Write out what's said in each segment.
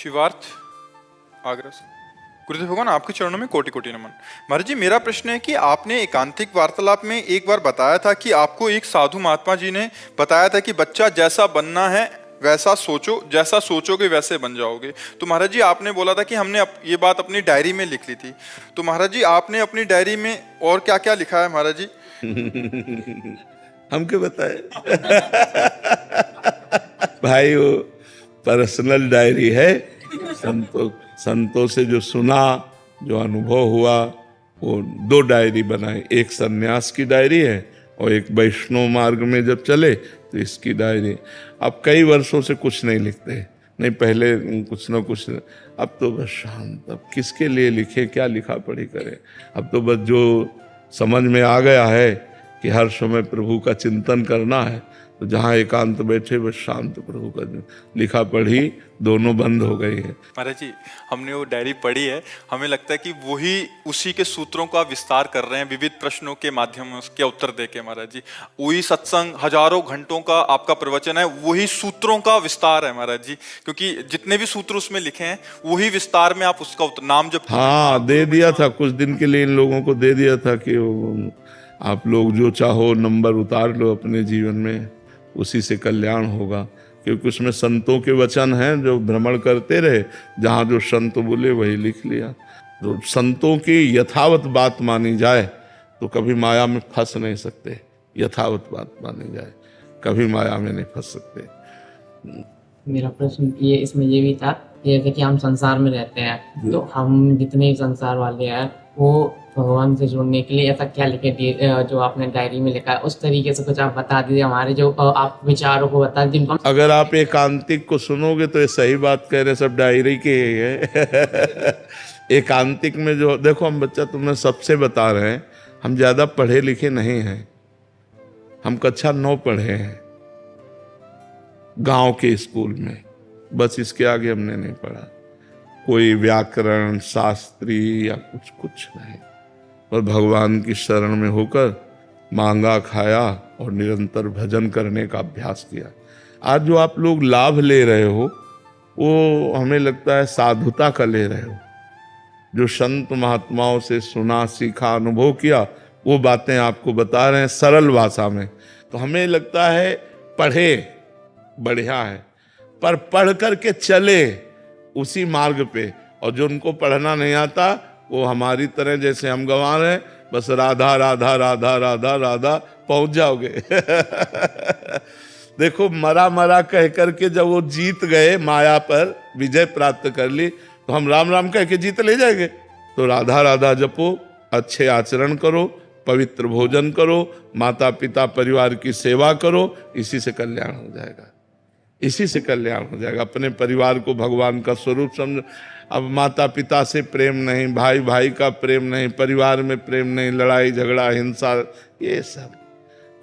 शिवार्थ आगरा से। गुरुदेव भगवान आपके चरणों में कोटि कोटि नमन। महाराज जी, मेरा प्रश्न है कि आपने एकांतिक वार्तालाप में एक बार बताया था कि आपको एक साधु महात्मा जी ने बताया था कि बच्चा जैसा बनना है वैसा सोचो, जैसा सोचोगे वैसे बन जाओगे। तो महाराज जी आपने बोला था कि हमने ये बात अपनी डायरी में लिख ली थी। तो महाराज जी आपने अपनी डायरी में और क्या क्या लिखा है महाराज जी? हम क्यों बताए? भाई वो पर्सनल डायरी है। संतों से जो सुना, जो अनुभव हुआ, वो दो डायरी बनाए। एक सन्यास की डायरी है और एक वैष्णव मार्ग में जब चले तो इसकी डायरी। अब कई वर्षों से कुछ नहीं लिखते, नहीं पहले कुछ ना कुछ। अब तो बस शांत, अब किसके लिए लिखे, क्या लिखा पढ़ी करे। अब तो बस जो समझ में आ गया है कि हर समय प्रभु का चिंतन करना है, तो जहाँ एकांत बैठे बस शांत प्रभु का लिखा पढ़ी दोनों बंद हो गई है। महाराज जी हमने वो डायरी पढ़ी है, हमें लगता है कि वही उसी के सूत्रों का विस्तार कर रहे हैं, विविध प्रश्नों के माध्यम में उसके उत्तर देके। महाराज जी वही सत्संग, हजारों घंटों का आपका प्रवचन है, वही सूत्रों का विस्तार है महाराज जी, क्योंकि जितने भी सूत्र उसमें लिखे हैं वही विस्तार में आप उसका नाम जब दे दिया था कुछ दिन के लिए, इन लोगों को दे दिया था कि आप लोग जो चाहो नंबर उतार लो अपने जीवन में, उसी से कल्याण होगा। क्योंकि उसमें संतों के वचन हैं जो भ्रमण करते रहे, जहाँ जो संत बोले वही लिख लिया। तो संतों की यथावत बात मानी जाए तो कभी माया में फंस नहीं सकते। यथावत बात मानी जाए, कभी माया में नहीं फंस सकते। मेरा प्रश्न ये इसमें ये भी था, जैसे कि हम संसार में रहते हैं, तो हम जितने भी संसार वाले हैं वो भगवान से जुड़ने के लिए ऐसा क्या लिखे जो आपने डायरी में लिखा है, उस तरीके से कुछ आप बता दीजिए, हमारे जो आप विचारों को बता दीजिए। अगर आप एकांतिक को सुनोगे तो ये सही बात कह रहे, सब डायरी के ही है। एकांतिक में जो देखो, हम बच्चा तुम्हें सबसे बता रहे हैं, हम ज्यादा पढ़े लिखे नहीं हैं, हम कक्षा 9 पढ़े हैं गांव के स्कूल में, बस इसके आगे हमने नहीं पढ़ा। कोई व्याकरण शास्त्री या कुछ नहीं, और भगवान की शरण में होकर मांगा खाया और निरंतर भजन करने का अभ्यास किया। आज जो आप लोग लाभ ले रहे हो वो हमें लगता है साधुता का ले रहे हो। जो संत महात्माओं से सुना, सीखा, अनुभव किया, वो बातें आपको बता रहे हैं सरल भाषा में। तो हमें लगता है पढ़े बढ़िया है, पर पढ़ करके चले उसी मार्ग पे। और जो उनको पढ़ना नहीं आता वो हमारी तरह, जैसे हम गंवा रहे हैं, बस राधा राधा राधा राधा राधा पहुंच जाओगे। देखो मरा मरा कह करके जब वो जीत गए, माया पर विजय प्राप्त कर ली, तो हम राम राम कह के जीत ले जाएंगे। तो राधा राधा जपो, अच्छे आचरण करो, पवित्र भोजन करो, माता पिता परिवार की सेवा करो, इसी से कल्याण हो जाएगा, इसी से कल्याण हो जाएगा। अपने परिवार को भगवान का स्वरूप समझो। अब माता पिता से प्रेम नहीं, भाई भाई का प्रेम नहीं, परिवार में प्रेम नहीं, लड़ाई झगड़ा हिंसा, ये सब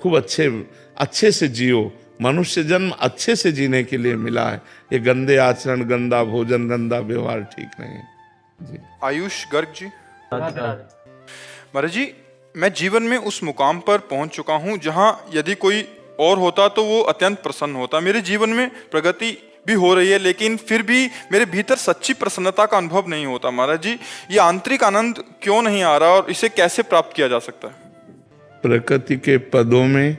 खूब अच्छे से जियो। मनुष्य जन्म अच्छे से जीने के लिए मिला है। ये गंदे आचरण, गंदा भोजन, गंदा व्यवहार ठीक नहीं जी। आयुष गर्ग जी। महाराज जी मैं जीवन में उस मुकाम पर पहुंच चुका हूं जहां यदि कोई और होता तो वो अत्यंत प्रसन्न होता। मेरे जीवन में प्रगति भी हो रही है, लेकिन फिर भी मेरे भीतर सच्ची प्रसन्नता का अनुभव नहीं होता। महाराज जी ये आंतरिक आनंद क्यों नहीं आ रहा और इसे कैसे प्राप्त किया जा सकता है? प्रकृति के पदों में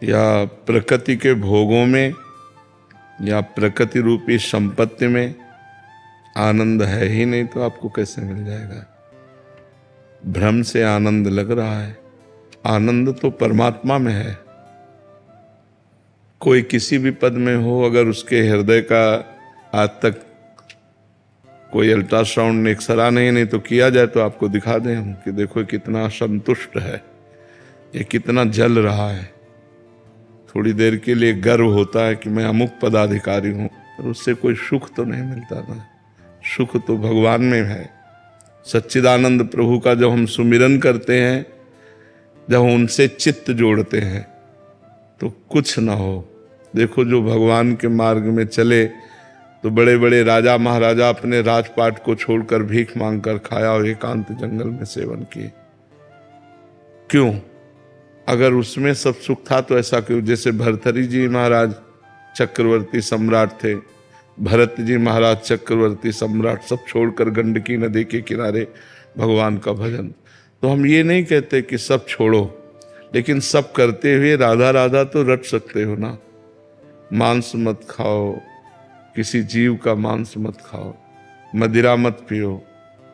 या प्रकृति के भोगों में या प्रकृति रूपी संपत्ति में आनंद है ही नहीं, तो आपको कैसे मिल जाएगा? भ्रम से आनंद लग रहा है, आनंद तो परमात्मा में है। कोई किसी भी पद में हो, अगर उसके हृदय का आज तक कोई अल्ट्रासाउंड एक्सरा नहीं तो किया जाए तो आपको दिखा दें हम कि देखो कितना संतुष्ट है, ये कितना जल रहा है। थोड़ी देर के लिए गर्व होता है कि मैं अमुक पदाधिकारी हूं, पर उससे कोई सुख तो नहीं मिलता ना। सुख तो भगवान में है। सच्चिदानंद प्रभु का जब हम सुमिरन करते हैं, जब उनसे चित्त जोड़ते हैं, तो कुछ ना हो। देखो जो भगवान के मार्ग में चले, तो बड़े बड़े राजा महाराजा अपने राजपाट को छोड़कर भीख मांगकर खाया और एकांत जंगल में सेवन किए। क्यों? अगर उसमें सब सुख था तो ऐसा क्यों? जैसे भर्तृहरि जी महाराज चक्रवर्ती सम्राट थे, भरत जी महाराज चक्रवर्ती सम्राट सब छोड़कर गंडकी नदी के किनारे भगवान का भजन। तो हम ये नहीं कहते कि सब छोड़ो, लेकिन सब करते हुए राधा राधा तो रट सकते हो ना। मांस मत खाओ, किसी जीव का मांस मत खाओ, मदिरा मत पियो,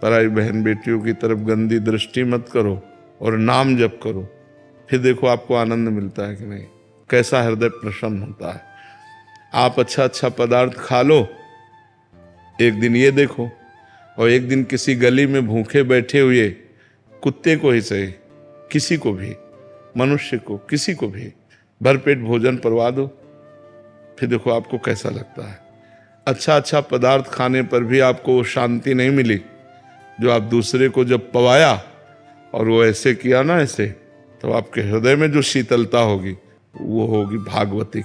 पराई बहन बेटियों की तरफ गंदी दृष्टि मत करो और नाम जप करो। फिर देखो आपको आनंद मिलता है कि नहीं, कैसा हृदय प्रसन्न होता है। आप अच्छा अच्छा पदार्थ खा लो, एक दिन ये देखो, और एक दिन किसी गली में भूखे बैठे हुए कुत्ते को ही सही, किसी को भी, मनुष्य को, किसी को भी भरपेट भोजन करवा दो, फिर देखो आपको कैसा लगता है। अच्छा अच्छा पदार्थ खाने पर भी आपको वो शांति नहीं मिली जो आप दूसरे को जब पवाया और वो ऐसे किया ना ऐसे, तो आपके हृदय में जो शीतलता होगी वो होगी भागवती।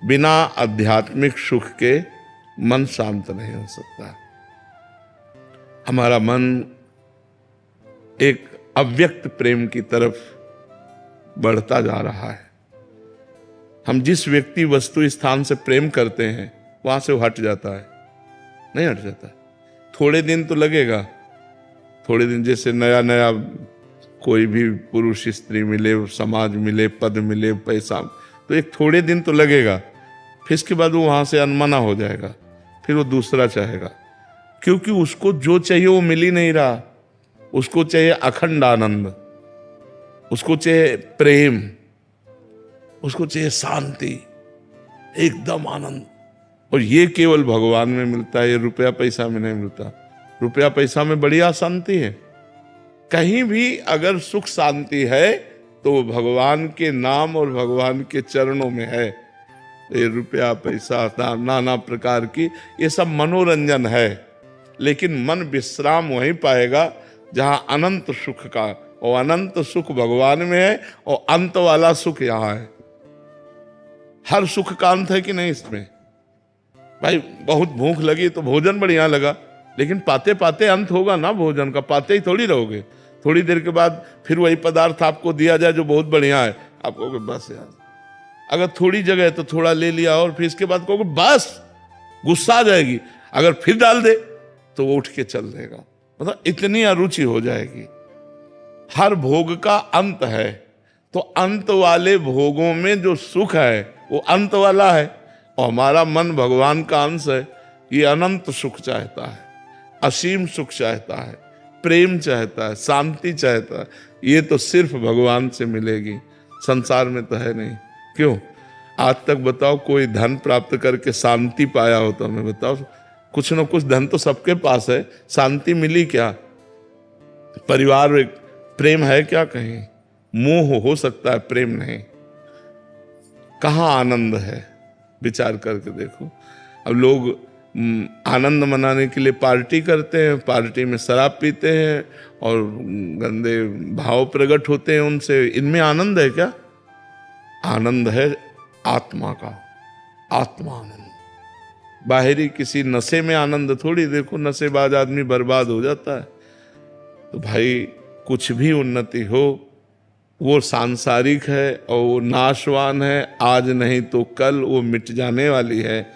बिना आध्यात्मिक सुख के मन शांत नहीं हो सकता। हमारा मन एक अव्यक्त प्रेम की तरफ बढ़ता जा रहा है। हम जिस व्यक्ति वस्तु स्थान से प्रेम करते हैं वहां से वो हट जाता है, नहीं हट जाता। थोड़े दिन तो लगेगा, थोड़े दिन, जैसे नया नया कोई भी पुरुष स्त्री मिले, समाज मिले, पद मिले, पैसा, तो एक थोड़े दिन तो लगेगा, फिर इसके बाद वो वहां से अनमना हो जाएगा, फिर वो दूसरा चाहेगा, क्योंकि उसको जो चाहिए वो मिल ही नहीं रहा। उसको चाहिए अखंड आनंद, उसको चाहिए प्रेम, उसको चाहिए शांति, एकदम आनंद। और ये केवल भगवान में मिलता है, ये रुपया पैसा में नहीं मिलता। रुपया पैसा में बढ़िया शांति है, कहीं भी अगर सुख शांति है तो वो भगवान के नाम और भगवान के चरणों में है। ये रुपया पैसा नाना प्रकार की ये सब मनोरंजन है, लेकिन मन विश्राम वहीं पाएगा जहां अनंत सुख का, और अनंत सुख भगवान में है और अंत वाला सुख यहां है। हर सुख का अंत है कि नहीं इसमें? भाई बहुत भूख लगी तो भोजन बढ़िया लगा, लेकिन पाते पाते अंत होगा ना भोजन का, पाते ही थोड़ी रहोगे। थोड़ी देर के बाद फिर वही पदार्थ आपको दिया जाए जो बहुत बढ़िया है, आप कहोगे बस यार। अगर थोड़ी जगह है तो थोड़ा ले लिया और फिर इसके बाद कहोगे बस, गुस्सा आ जाएगी। अगर फिर डाल दे तो वो उठ के चल देगा, मतलब इतनी अरुचि हो जाएगी। हर भोग का अंत है, तो अंत वाले भोगों में जो सुख है वो अंत वाला है, और हमारा मन भगवान का अंश है। ये अनंत सुख चाहता है, असीम सुख चाहता है, प्रेम चाहता है, शांति चाहता है। ये तो सिर्फ भगवान से मिलेगी, संसार में तो है नहीं। क्यों? आज तक बताओ कोई धन प्राप्त करके शांति पाया हो तो हमें बताओ। कुछ न कुछ धन तो सबके पास है, शांति मिली क्या? परिवार में प्रेम है क्या? कहीं मोह हो सकता है, प्रेम नहीं। कहाँ आनंद है? विचार करके देखो। अब लोग आनंद मनाने के लिए पार्टी करते हैं, पार्टी में शराब पीते हैं और गंदे भाव प्रकट होते हैं उनसे। इनमें आनंद है क्या? आनंद है आत्मा का, आत्मा आनंद। बाहरी किसी नशे में आनंद थोड़ी। देखो नशेबाज आदमी बर्बाद हो जाता है। तो भाई कुछ भी उन्नति हो वो सांसारिक है और वो नाशवान है, आज नहीं तो कल वो मिट जाने वाली है।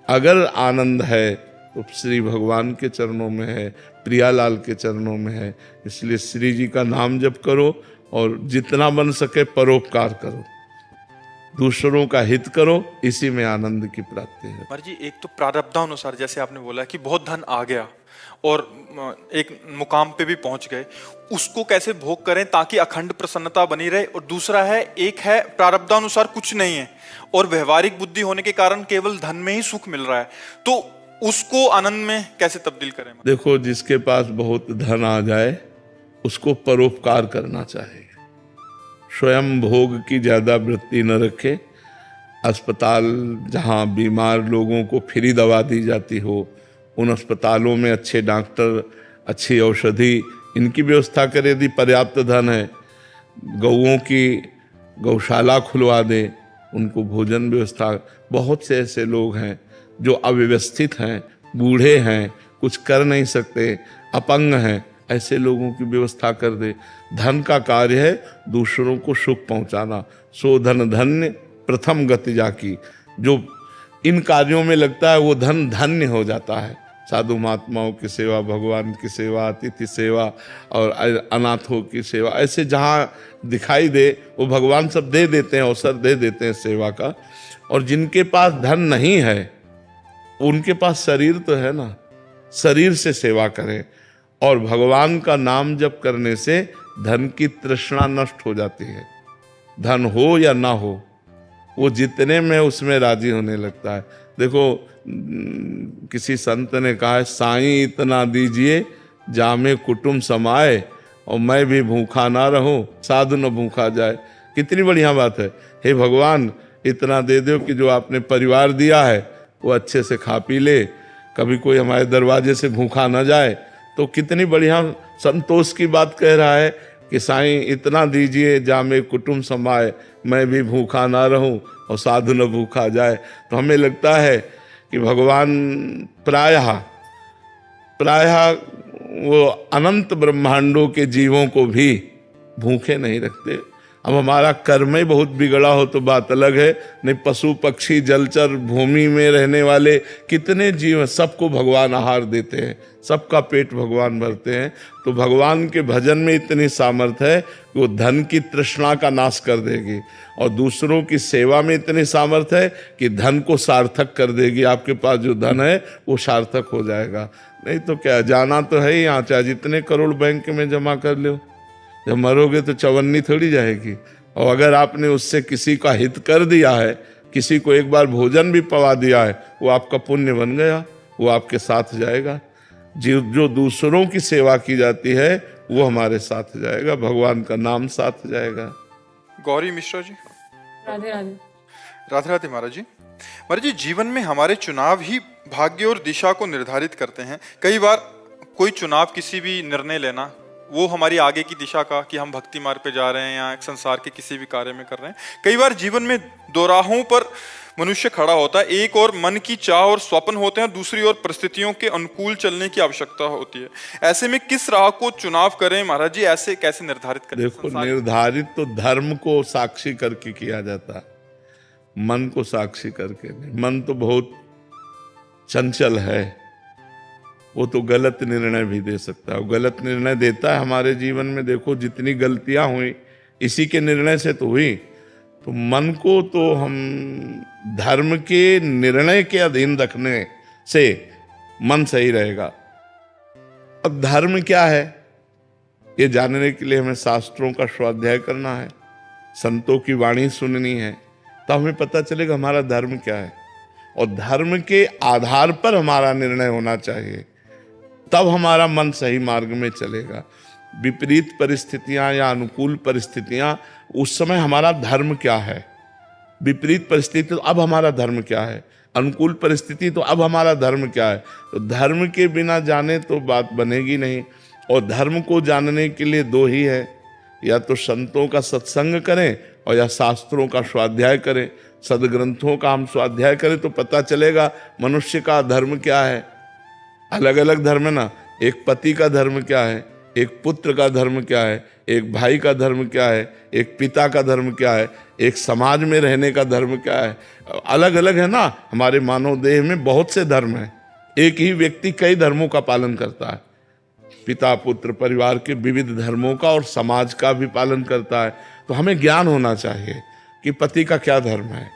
अगर आनंद है तो श्री भगवान के चरणों में है, प्रियालाल के चरणों में है। इसलिए श्री जी का नाम जप करो और जितना बन सके परोपकार करो, दूसरों का हित करो, इसी में आनंद की प्राप्ति है। कुमार जी, एक तो प्रारब्धानुसार जैसे आपने बोला कि बहुत धन आ गया और एक मुकाम पे भी पहुंच गए, उसको कैसे भोग करें ताकि अखंड प्रसन्नता बनी रहे। और दूसरा है, एक है प्रारब्धानुसार कुछ नहीं है और व्यवहारिक बुद्धि होने के कारण केवल धन में ही सुख मिल रहा है, तो उसको आनंद में कैसे तब्दील करें? देखो जिसके पास बहुत धन आ जाए उसको परोपकार करना चाहिए, स्वयं भोग की ज्यादा वृत्ति न रखे। अस्पताल जहाँ बीमार लोगों को फ्री दवा दी जाती हो, उन अस्पतालों में अच्छे डॉक्टर, अच्छी औषधि, इनकी व्यवस्था करे। यदि पर्याप्त धन है, गौओं की गौशाला खुलवा दे, उनको भोजन व्यवस्था। बहुत से ऐसे लोग हैं जो अव्यवस्थित हैं, बूढ़े हैं, कुछ कर नहीं सकते, अपंग हैं, ऐसे लोगों की व्यवस्था कर दे। धन का कार्य है दूसरों को सुख पहुंचाना। सो धन धन्य प्रथम गति जाकी। जो इन कार्यों में लगता है वो धन धन्य हो जाता है। साधु महात्माओं की सेवा, भगवान की सेवा, अतिथि सेवा और अनाथों की सेवा, ऐसे जहाँ दिखाई दे वो भगवान सब दे देते हैं, अवसर दे देते हैं सेवा का। और जिनके पास धन नहीं है उनके पास शरीर तो है ना, शरीर से सेवा करें। और भगवान का नाम जप करने से धन की तृष्णा नष्ट हो जाती है। धन हो या ना हो, वो जितने में उसमें राजी होने लगता है। देखो किसी संत ने कहा है, साईं इतना दीजिए जामे कुटुंब समाए और मैं भी भूखा ना रहूं, साधु न भूखा जाए। कितनी बढ़िया बात है। हे भगवान इतना दे दो कि जो आपने परिवार दिया है वो अच्छे से खा पी ले, कभी कोई हमारे दरवाजे से भूखा ना जाए। तो कितनी बढ़िया संतोष की बात कह रहा है कि साईं इतना दीजिए जामे कुटुंब समाए, मैं भी भूखा ना रहूं और साधु न भूखा जाए। तो हमें लगता है कि भगवान प्रायः वो अनंत ब्रह्मांडों के जीवों को भी भूखे नहीं रखते। अब हमारा कर्म ही बहुत बिगड़ा हो तो बात अलग है, नहीं पशु पक्षी जलचर भूमि में रहने वाले कितने जीव, सबको भगवान आहार देते हैं, सबका पेट भगवान भरते हैं। तो भगवान के भजन में इतनी सामर्थ्य है कि वो धन की तृष्णा का नाश कर देगी, और दूसरों की सेवा में इतनी सामर्थ्य है कि धन को सार्थक कर देगी। आपके पास जो धन है वो सार्थक हो जाएगा। नहीं तो क्या, जाना तो है ही यहाँ, चाहे जितने करोड़ बैंक में जमा कर लो, जब मरोगे तो चवन्नी थोड़ी जाएगी। और अगर आपने उससे किसी का हित कर दिया है, किसी को एक बार भोजन भी पवा दिया है, वो आपका पुण्य बन गया, वो आपके साथ जाएगा। जो दूसरों की सेवा की जाती है वो हमारे साथ जाएगा, भगवान का नाम साथ जाएगा। गौरी मिश्रा जी। राधे राधे। राधे राधे महाराज जी। महाराज जी, जीवन में हमारे चुनाव ही भाग्य और दिशा को निर्धारित करते हैं। कई बार कोई चुनाव, किसी भी निर्णय लेना, वो हमारी आगे की दिशा का, कि हम भक्ति मार्ग पे जा रहे हैं या संसार के किसी भी कार्य में कर रहे हैं। कई बार जीवन में दो राहों पर मनुष्य खड़ा होता है। एक और मन की चाह और स्वप्न होते हैं, दूसरी ओर परिस्थितियों के अनुकूल चलने की आवश्यकता होती है। ऐसे में किस राह को चुनाव करें महाराज जी, ऐसे कैसे निर्धारित करें? देखो, निर्धारित तो धर्म को साक्षी करके किया जाता है, मन को साक्षी करके नहीं। मन तो बहुत चंचल है, वो तो गलत निर्णय भी दे सकता है, वो गलत निर्णय देता है हमारे जीवन में। देखो जितनी गलतियां हुई इसी के निर्णय से तो हुई। तो मन को तो हम धर्म के निर्णय के अधीन रखने से मन सही रहेगा। अब धर्म क्या है ये जानने के लिए हमें शास्त्रों का स्वाध्याय करना है, संतों की वाणी सुननी है, तो हमें पता चलेगा हमारा धर्म क्या है। और धर्म के आधार पर हमारा निर्णय होना चाहिए, तब हमारा मन सही मार्ग में चलेगा। विपरीत परिस्थितियां या अनुकूल परिस्थितियां, उस समय हमारा धर्म क्या है। विपरीत परिस्थिति तो अब हमारा धर्म क्या है, अनुकूल परिस्थिति तो अब हमारा धर्म क्या है। तो धर्म के बिना जाने तो बात बनेगी नहीं। और धर्म को जानने के लिए दो ही है, या तो संतों का सत्संग करें और या शास्त्रों का स्वाध्याय करें। सदग्रंथों का हम स्वाध्याय करें तो पता चलेगा मनुष्य का धर्म क्या है। अलग अलग धर्म है ना, एक पति का धर्म क्या है, एक पुत्र का धर्म क्या है, एक भाई का धर्म क्या है, एक पिता का धर्म क्या है, एक समाज में रहने का धर्म क्या है। अलग अलग है ना। हमारे मानव देह में बहुत से धर्म हैं, एक ही व्यक्ति कई धर्मों का पालन करता है। पिता पुत्र परिवार के विविध धर्मों का और समाज का भी पालन करता है। तो हमें ज्ञान होना चाहिए कि पति का क्या धर्म है,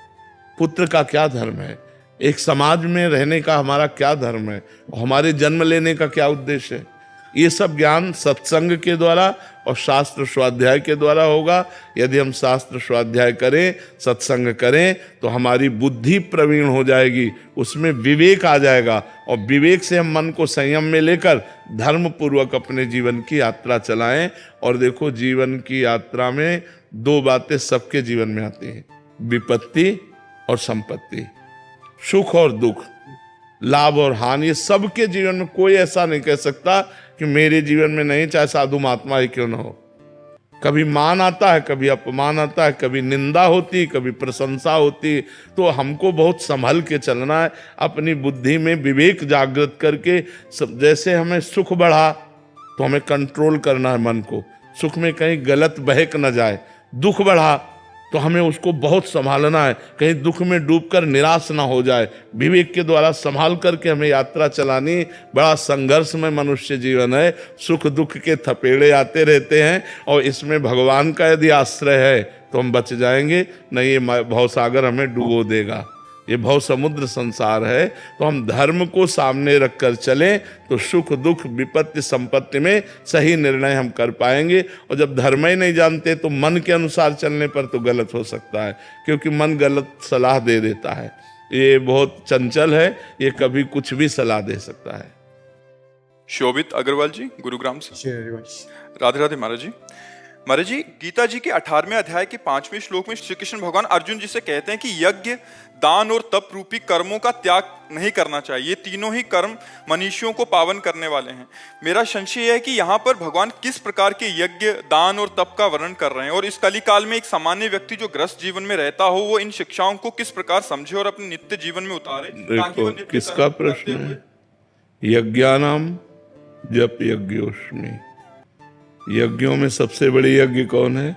पुत्र का क्या धर्म है, एक समाज में रहने का हमारा क्या धर्म है, हमारे जन्म लेने का क्या उद्देश्य है। ये सब ज्ञान सत्संग के द्वारा और शास्त्र स्वाध्याय के द्वारा होगा। यदि हम शास्त्र स्वाध्याय करें, सत्संग करें, तो हमारी बुद्धि प्रवीण हो जाएगी, उसमें विवेक आ जाएगा। और विवेक से हम मन को संयम में लेकर धर्म पूर्वक अपने जीवन की यात्रा चलाएं। और देखो, जीवन की यात्रा में दो बातें सबके जीवन में आती हैं, विपत्ति और संपत्ति, सुख और दुख, लाभ और हानि। ये सबके जीवन में, कोई ऐसा नहीं कह सकता कि मेरे जीवन में नहीं, चाहे साधु महात्मा ही क्यों ना हो। कभी मान आता है, कभी अपमान आता है, कभी निंदा होती, कभी प्रशंसा होती। तो हमको बहुत संभल के चलना है, अपनी बुद्धि में विवेक जागृत करके। जैसे हमें सुख बढ़ा तो हमें कंट्रोल करना है मन को, सुख में कहीं गलत बहक न जाए। दुख बढ़ा तो हमें उसको बहुत संभालना है, कहीं दुख में डूबकर निराश ना हो जाए। विवेक के द्वारा संभाल करके हमें यात्रा चलानी। बड़ा संघर्ष में मनुष्य जीवन है, सुख दुख के थपेड़े आते रहते हैं, और इसमें भगवान का यदि आश्रय है तो हम बच जाएंगे, नहीं ये भवसागर हमें डुबो देगा। ये भव समुद्र संसार है, तो हम धर्म को सामने रखकर चलें तो सुख दुख विपत्ति संपत्ति में सही निर्णय हम कर पाएंगे। और जब धर्म ही नहीं जानते तो मन के अनुसार चलने पर तो गलत हो सकता है, क्योंकि मन गलत सलाह दे देता है। ये बहुत चंचल है, ये कभी कुछ भी सलाह दे सकता है। शोभित अग्रवाल जी गुरुग्राम से। राधे राधे महाराज जी। महाराज जी, गीता जी के 18वें अध्याय के 5वें श्लोक में श्री कृष्ण भगवान अर्जुन जी से कहते हैं कि यज्ञ, दान और तप रूपी कर्मों का त्याग नहीं करना चाहिए। ये तीनों ही कर्म मनुष्यों को पावन करने वाले हैं। मेरा संशय है कि यहाँ पर भगवान किस प्रकार के यज्ञ, दान और तप का वर्णन कर रहे हैं, और इस कलिकाल में एक सामान्य व्यक्ति जो ग्रस्त जीवन में रहता हो वो इन शिक्षाओं को किस प्रकार समझे और अपने नित्य जीवन में उतारे। देखो किसका प्रश्न है? यज्ञानाम जप यज्ञोस्मि। यज्ञों में सबसे बड़ी यज्ञ कौन है?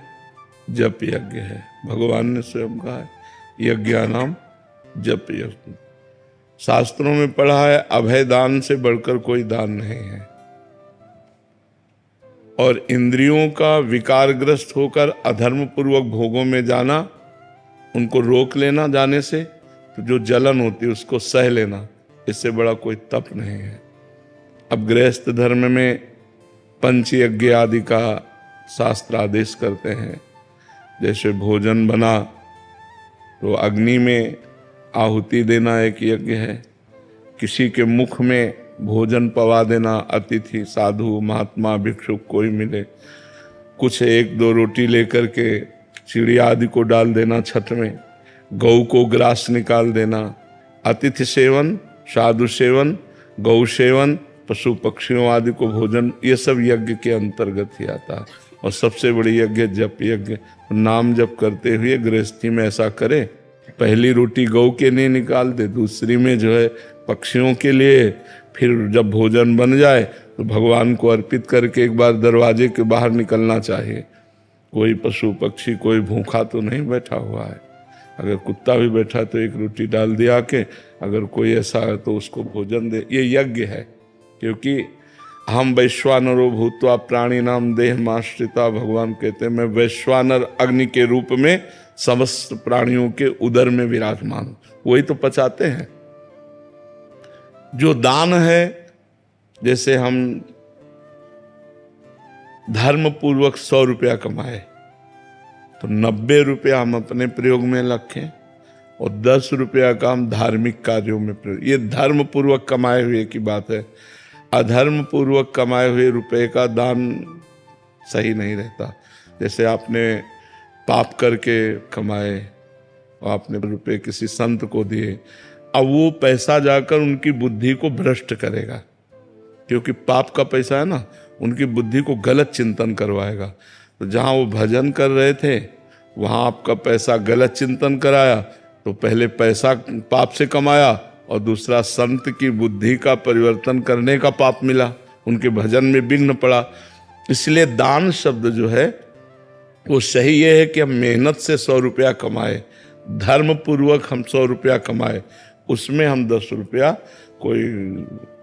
जप यज्ञ है। भगवान ने स्वयं कहा है यज्ञानाम जप यज्ञ। शास्त्रों में पढ़ा है अभय दान से बढ़कर कोई दान नहीं है। और इंद्रियों का विकारग्रस्त होकर अधर्म पूर्वक भोगों में जाना, उनको रोक लेना जाने से, तो जो जलन होती है उसको सह लेना, इससे बड़ा कोई तप नहीं है। अब गृहस्थ धर्म में पंचयज्ञ आदि का शास्त्र आदेश करते हैं। जैसे भोजन बना तो अग्नि में आहुति देना एक यज्ञ है। किसी के मुख में भोजन पवा देना, अतिथि साधु महात्मा भिक्षुक कोई मिले, कुछ एक दो रोटी लेकर के चिड़िया आदि को डाल देना छत में, गौ को ग्रास निकाल देना, अतिथि सेवन, साधु सेवन, गौ सेवन, पशु पक्षियों आदि को भोजन, ये सब यज्ञ के अंतर्गत ही आता है। और सबसे बड़ी यज्ञ जप यज्ञ। नाम जप करते हुए गृहस्थी में ऐसा करे, पहली रोटी गौ के लिए निकाल दे, दूसरी में जो है पक्षियों के लिए, फिर जब भोजन बन जाए तो भगवान को अर्पित करके एक बार दरवाजे के बाहर निकलना चाहिए। कोई पशु पक्षी कोई भूखा तो नहीं बैठा हुआ है। अगर कुत्ता भी बैठा तो एक रोटी डाल दिया के, अगर कोई ऐसा है तो उसको भोजन दे। ये यज्ञ है, क्योंकि हम वैश्वानरो भूत्वा प्राणी नाम देह माश्रिता, भगवान कहते हैं मैं वैश्वानर अग्नि के रूप में समस्त प्राणियों के उदर में विराजमान हूं। वही तो पचाते हैं। जो दान है, जैसे हम धर्म पूर्वक 100 रुपया कमाए तो 90 रुपया हम अपने प्रयोग में रखें और 10 रुपया का हम धार्मिक कार्यों में प्रयोग। ये धर्म पूर्वक कमाए हुए की बात है। अधर्म पूर्वक कमाए हुए रुपए का दान सही नहीं रहता। जैसे आपने पाप करके कमाए और आपने रुपए किसी संत को दिए, अब वो पैसा जाकर उनकी बुद्धि को भ्रष्ट करेगा, क्योंकि पाप का पैसा है ना, उनकी बुद्धि को गलत चिंतन करवाएगा। तो जहाँ वो भजन कर रहे थे वहाँ आपका पैसा गलत चिंतन कराया, तो पहले पैसा पाप से कमाया और दूसरा संत की बुद्धि का परिवर्तन करने का पाप मिला, उनके भजन में विघ्न पड़ा। इसलिए दान शब्द जो है वो सही ये है कि हम मेहनत से 100 रुपया कमाए, धर्म पूर्वक हम 100 रुपया कमाए, उसमें हम 10 रुपया कोई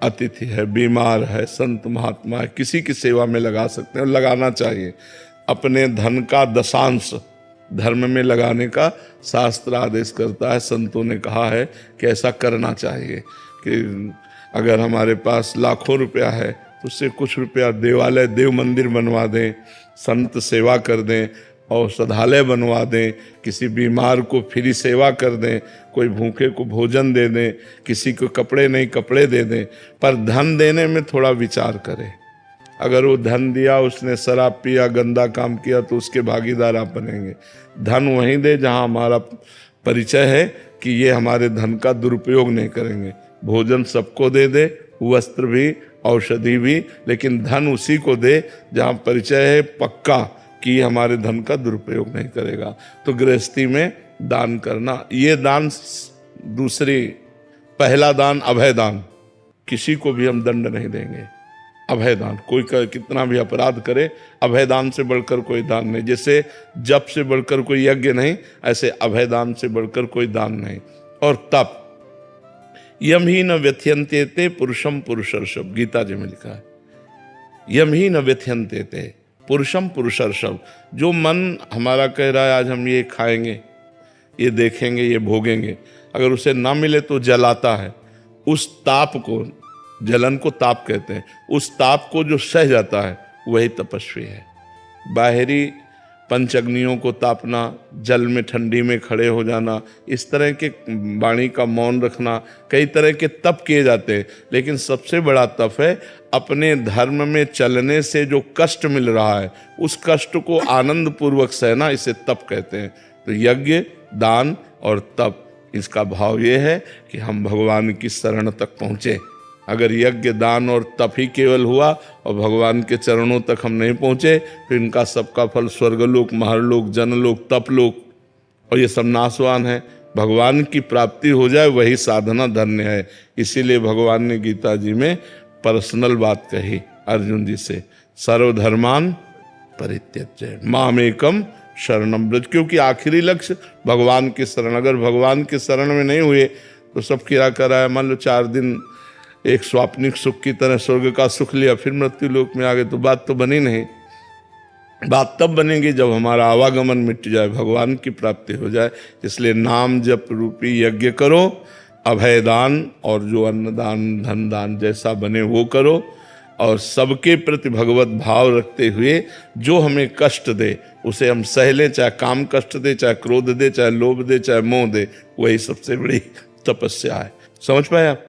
अतिथि है, बीमार है, संत महात्मा है, किसी की सेवा में लगा सकते हैं, लगाना चाहिए। अपने धन का दशांश धर्म में लगाने का शास्त्र आदेश करता है। संतों ने कहा है कि ऐसा करना चाहिए कि अगर हमारे पास लाखों रुपया है तो उससे कुछ रुपया देवालय देव मंदिर बनवा दें, संत सेवा कर दें, औषधालय बनवा दें, किसी बीमार को फ्री सेवा कर दें, कोई भूखे को भोजन दे दें, किसी को कपड़े नहीं कपड़े दे दें। पर धन देने में थोड़ा विचार करें। अगर वो धन दिया, उसने शराब पिया, गंदा काम किया, तो उसके भागीदार आप बनेंगे। धन वहीं दे जहां हमारा परिचय है कि ये हमारे धन का दुरुपयोग नहीं करेंगे। भोजन सबको दे दे, वस्त्र भी, औषधि भी, लेकिन धन उसी को दे जहां परिचय है पक्का कि हमारे धन का दुरुपयोग नहीं करेगा। तो गृहस्थी में दान करना, ये दान दूसरी, पहला दान अभय दान, किसी को भी हम दंड नहीं देंगे। अभयदान। कोई कितना भी अपराध करे, अभयदान से बढ़कर कोई दान नहीं। जैसे जप से बढ़कर कोई यज्ञ नहीं, ऐसे अभयदान से बढ़कर कोई दान नहीं। और तप, यम ही न व्यथयन्ते ते पुरुषम पुरुषर्षभ, गीता जी में लिखा है, यम ही न व्यथयन्ते ते पुरुषम पुरुषर्षभ। जो मन हमारा कह रहा है आज हम ये खाएंगे, ये देखेंगे, ये भोगेंगे, अगर उसे ना मिले तो जलाता है। उस ताप को, जलन को ताप कहते हैं, उस ताप को जो सह जाता है वही तपस्वी है। बाहरी पंचअग्नियों को तापना, जल में ठंडी में खड़े हो जाना, इस तरह के वाणी का मौन रखना, कई तरह के तप किए जाते हैं। लेकिन सबसे बड़ा तप है अपने धर्म में चलने से जो कष्ट मिल रहा है उस कष्ट को आनंद पूर्वक सहना, इसे तप कहते हैं। तो यज्ञ, दान और तप, इसका भाव ये है कि हम भगवान की शरण तक पहुँचे। अगर यज्ञ, दान और तप ही केवल हुआ और भगवान के चरणों तक हम नहीं पहुँचे, तो इनका सबका फल स्वर्गलोक, महरलोक, जनलोक, तपलोक, और ये सब नाशवान है। भगवान की प्राप्ति हो जाए वही साधना धन्य है। इसीलिए भगवान ने गीता जी में पर्सनल बात कही अर्जुन जी से, सर्वधर्मान परित्यज्य मामेकम शरणम व्रज, क्योंकि आखिरी लक्ष्य भगवान की शरण। अगर भगवान की शरण में नहीं हुए तो सब क्या करा है, मान लो 4 दिन एक स्वाप्निक सुख की तरह स्वर्ग का सुख लिया, फिर मृत्यु लोक में आ गए, तो बात तो बनी नहीं। बात तब बनेगी जब हमारा आवागमन मिट जाए, भगवान की प्राप्ति हो जाए। इसलिए नाम जप रूपी यज्ञ करो, अभयदान और जो अन्नदान, धन दान जैसा बने वो करो, और सबके प्रति भगवत भाव रखते हुए जो हमें कष्ट दे उसे हम सह लें, चाहे काम कष्ट दे, चाहे क्रोध दे, चाहे लोभ दे, चाहे मोह दे, वही सबसे बड़ी तपस्या है। समझ पाए आप?